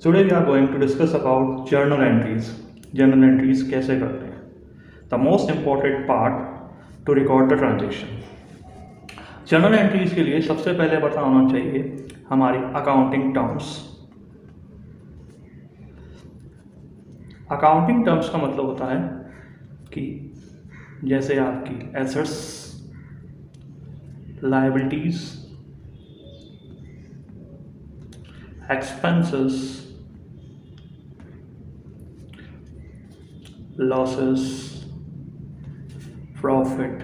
Today we are going to discuss about journal entries. Journal entries कैसे करते हैं? The most important part to record the transaction. Journal entries के लिए सबसे पहले पता होना चाहिए हमारी अकाउंटिंग टर्म्स। अकाउंटिंग टर्म्स का मतलब होता है कि जैसे आपकी assets, liabilities, expenses, losses, profit,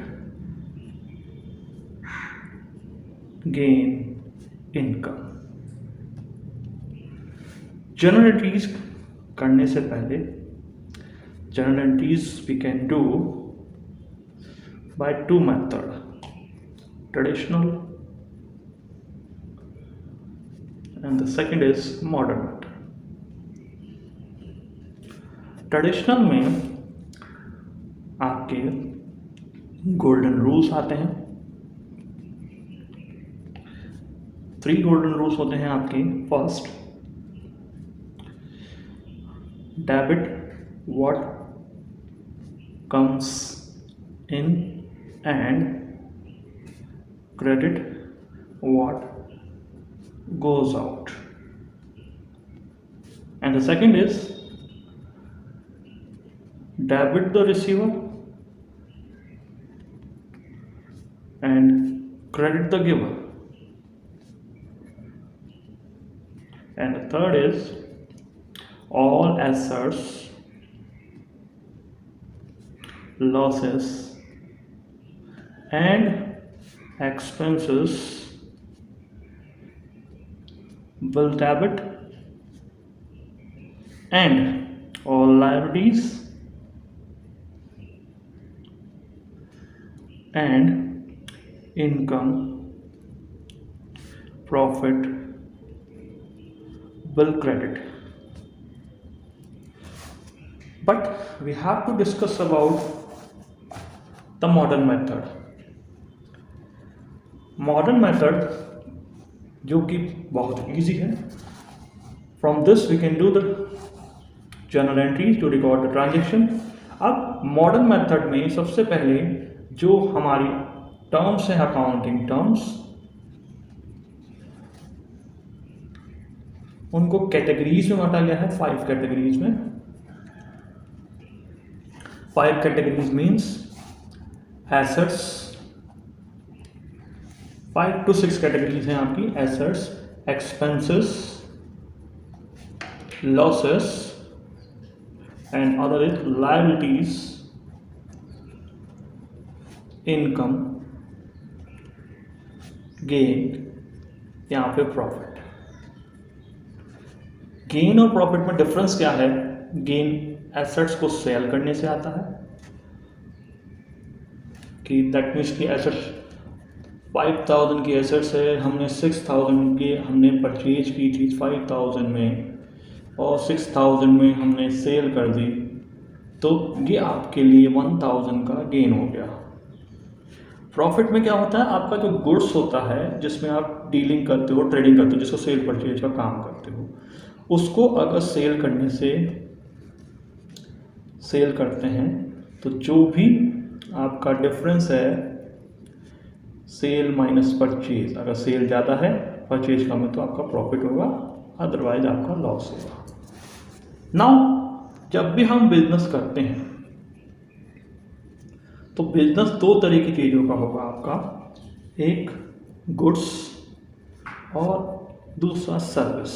gain, income. Journal entries करने से पहले journal entries we can do by two method, traditional and the second is modern method. Traditional में आपके गोल्डन रूल्स आते हैं। 3 गोल्डन रूल्स होते हैं आपके। First, debit what comes in and credit what goes out, and the second is debit the receiver and credit the giver, and the third is all assets, losses and expenses will debit, and all liabilities and income, profit will credit. But we have to discuss about the modern method. Modern method जो कि बहुत easy है। From this we can do the journal entries to record the transaction. अब modern method में सबसे पहले जो हमारी टर्म्स हैं, अकाउंटिंग टर्म्स, उनको कैटेगरीज में बांटा गया है, 5 कैटेगरीज में। 5 categories means assets, 5 to 6 categories हैं आपकी। Assets, expenses, losses and other is liabilities, income, gain, यहाँ पे प्रॉफिट। गेन और प्रॉफिट में डिफरेंस क्या है? गेन एसेट्स को सेल करने से आता है कि दैट मीन्स की एसेट्स 5000 की एसेट्स है, हमने 6000 की हमने परचेज की थी 5000 में और 6000 में हमने सेल कर दी, तो ये आपके लिए 1000 का गेन हो गया। प्रॉफिट में क्या होता है? आपका जो गुड्स होता है जिसमें आप डीलिंग करते हो, ट्रेडिंग करते हो, जिसको सेल परचेज का काम करते हो, उसको अगर सेल करने से सेल करते हैं तो जो भी आपका डिफरेंस है सेल माइनस परचेज, अगर सेल ज़्यादा है परचेज कम है तो आपका प्रॉफिट होगा, अदरवाइज आपका लॉस होगा। नाउ जब भी हम बिजनेस करते हैं तो बिजनेस 2 तरह की चीज़ों का होगा आपका, एक गुड्स और दूसरा सर्विस।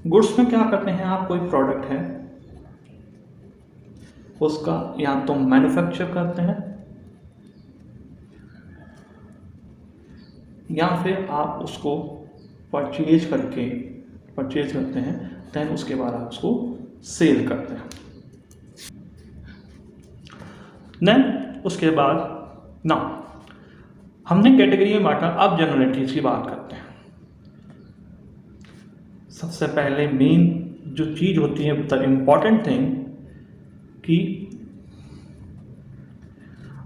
गुड्स में क्या करते हैं आप? कोई प्रोडक्ट है उसका या तो मैन्युफैक्चर करते हैं या फिर आप उसको परचेज करते हैं, देन उसके बाद आप उसको सेल करते हैं। देन उसके बाद ना हमने कैटेगरी में बांटा। अब जर्नल एंट्रीज की बात करते हैं। सबसे पहले मेन जो चीज़ होती है, द इम्पॉर्टेंट थिंग, कि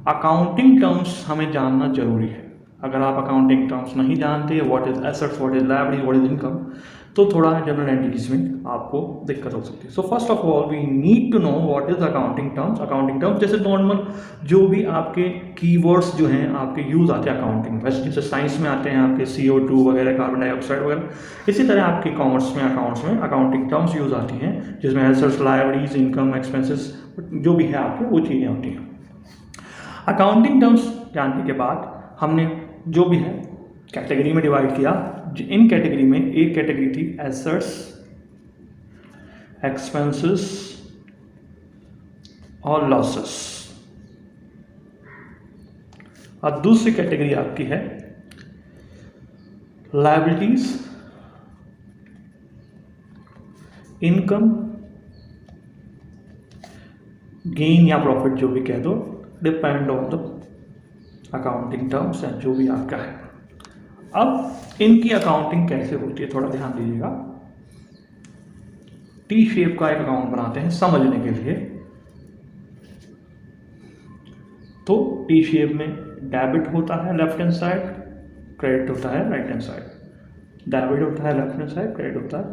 अकाउंटिंग टर्म्स हमें जानना जरूरी है। अगर आप अकाउंटिंग टर्म्स नहीं जानते, what is assets, what is liability, what is income, तो थोड़ा जनरल एंटिटीज में आपको दिक्कत हो सकती है। So first of all we need to know what is accounting terms. Accounting terms जैसे नॉर्मल जो भी आपके कीवर्ड्स जो हैं आपके यूज आते हैं अकाउंटिंग, वैसे जैसे साइंस में आते हैं आपके CO2 वगैरह, कार्बन डाइऑक्साइड वगैरह, इसी तरह आपके कॉमर्स में अकाउंट्स में अकाउंटिंग टर्म्स यूज आती हैं जिसमें एसेट्स, लायबिलिटीज, इनकम, एक्सपेंसेस जो भी है आपके वो चीज़ें होती हैं। अकाउंटिंग टर्म्स जानने के बाद हमने जो भी है कैटेगरी में डिवाइड किया। इन कैटेगरी में एक कैटेगरी थी एसेट्स, एक्सपेंसेस और लॉसेस, अब दूसरी कैटेगरी आपकी है लायबिलिटीज, इनकम, गेन या प्रॉफिट जो भी कह दो, depend on the accounting terms या जो भी आपका है। अब इनकी अकाउंटिंग कैसे होती है थोड़ा ध्यान दीजिएगा। टी शेप का एक अकाउंट बनाते हैं समझने के लिए। तो टी शेप में डेबिट होता है लेफ्ट हैंड साइड, क्रेडिट होता है राइट हैंड साइड। डेबिट होता है लेफ्ट हैंड साइड, क्रेडिट होता है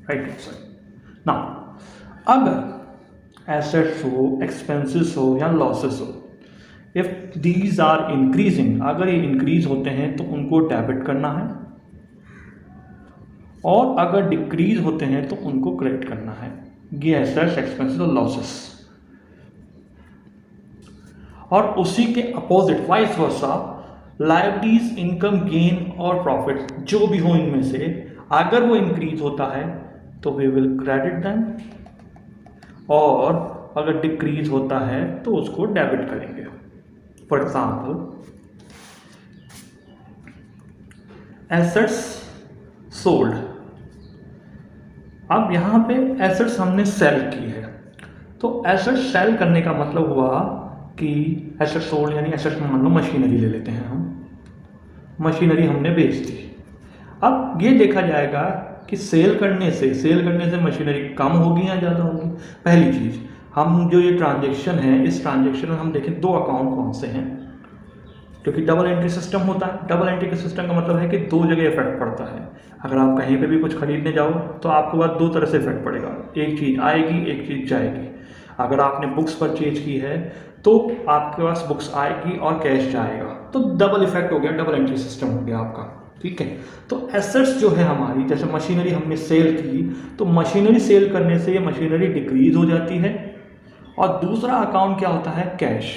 राइट हैंड साइड। नाउ अगर एसेट्स हो, एक्सपेंसेस हो या लॉसेस हो, इफ दीज आर इंक्रीजिंग, अगर ये इंक्रीज होते हैं तो उनको डेबिट करना है, और अगर डिक्रीज होते हैं तो उनको क्रेडिट करना है। ये एसेट्स, एक्सपेंसेस और लॉसेस। और उसी के opposite vice versa liabilities, income, gain और प्रॉफिट जो भी हो इनमें से अगर वो इंक्रीज होता है तो वी विल क्रेडिट देम, और अगर डिक्रीज होता है तो उसको डेबिट करेंगे। फॉर एग्जाम्पल एसेट्स सोल्ड, अब यहां पे एसेट्स हमने सेल की है, तो एसेट सेल करने का मतलब हुआ कि एसेट सोल्ड यानी एसेट मान लो मशीनरी ले लेते हैं हम, मशीनरी हमने बेच दी। अब ये देखा जाएगा कि सेल करने से मशीनरी कम होगी या ज़्यादा होगी। पहली चीज़, हम जो ये ट्रांजेक्शन है, इस ट्रांजेक्शन में हम देखें दो अकाउंट कौन से हैं, क्योंकि डबल एंट्री सिस्टम होता है। डबल एंट्री के सिस्टम का मतलब है कि दो जगह इफेक्ट पड़ता है। अगर आप कहीं पे भी कुछ खरीदने जाओ तो आपके पास दो तरह से इफेक्ट पड़ेगा, एक चीज़ आएगी, एक चीज़ जाएगी। अगर आपने बुक्स परचेज की है तो आपके पास बुक्स आएगी और कैश जाएगा, तो डबल इफेक्ट हो गया, डबल एंट्री सिस्टम हो गया आपका। ठीक है, तो एसेट्स जो है हमारी, जैसे मशीनरी हमने सेल की, तो मशीनरी सेल करने से ये मशीनरी डिक्रीज हो जाती है, और दूसरा अकाउंट क्या होता है, कैश,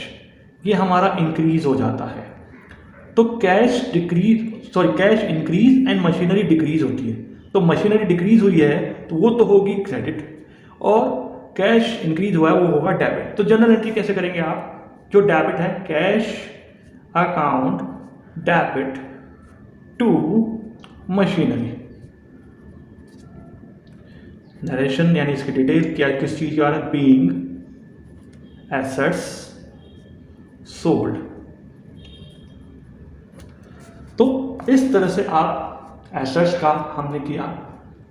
ये हमारा इंक्रीज हो जाता है। तो cash increase and machinery decrease होती है। तो मशीनरी डिक्रीज हुई है तो वो तो होगी क्रेडिट, और कैश इंक्रीज हुआ है वो होगा डेबिट। तो जनरल एंट्री कैसे करेंगे आप, जो डेबिट है cash account debit to machinery. Narration यानी इसकी डिटेल क्या, किस चीज के बारे में, बीइंग एसेट्स सोल्ड। तो इस तरह से आप एसेट्स का हमने किया,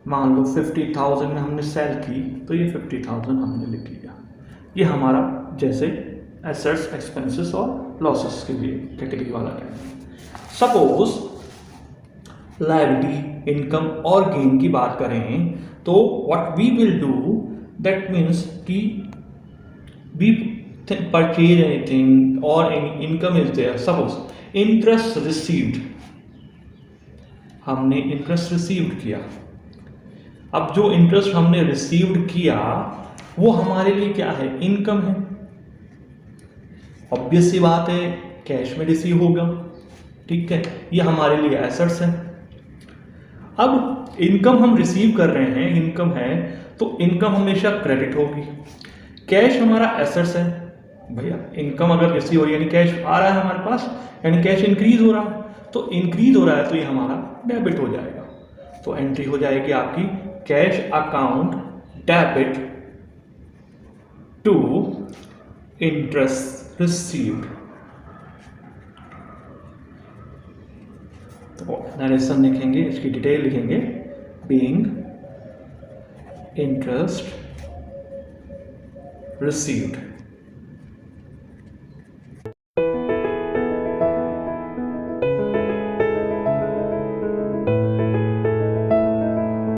मान लो 50,000 में हमने सेल की, तो ये 50,000 हमने लिख लिया। ये हमारा जैसे एसेट्स, एक्सपेंसेस और लॉसेस के लिए कैटेगरी वाला है। सपोज लायबिलिटी, इनकम और गेन की बात करें तो what we will do, that means कि वी परचेज एनीथिंग और any income is there. Suppose interest received, हमने इंटरेस्ट रिसीव्ड किया। अब जो इंटरेस्ट हमने रिसीव्ड किया वो हमारे लिए क्या है, इनकम है। ऑब्वियस सी बात है, कैश में रिसीव होगा। ठीक है, ये हमारे लिए एसेट्स है। अब इनकम हम रिसीव कर रहे हैं, इनकम है, तो इनकम हमेशा क्रेडिट होगी। कैश हमारा एसेट्स है भैया, इनकम अगर रिसीव हो रही है यानी कैश आ रहा है हमारे पास, यानी कैश इंक्रीज हो रहा है, तो इंक्रीज हो रहा है तो ये हमारा डेबिट हो जाएगा। तो एंट्री हो जाएगी आपकी cash account debit to interest received. तो नरेशन लिखेंगे, इसकी डिटेल लिखेंगे, बीइंग इंटरेस्ट रिसीव्ड।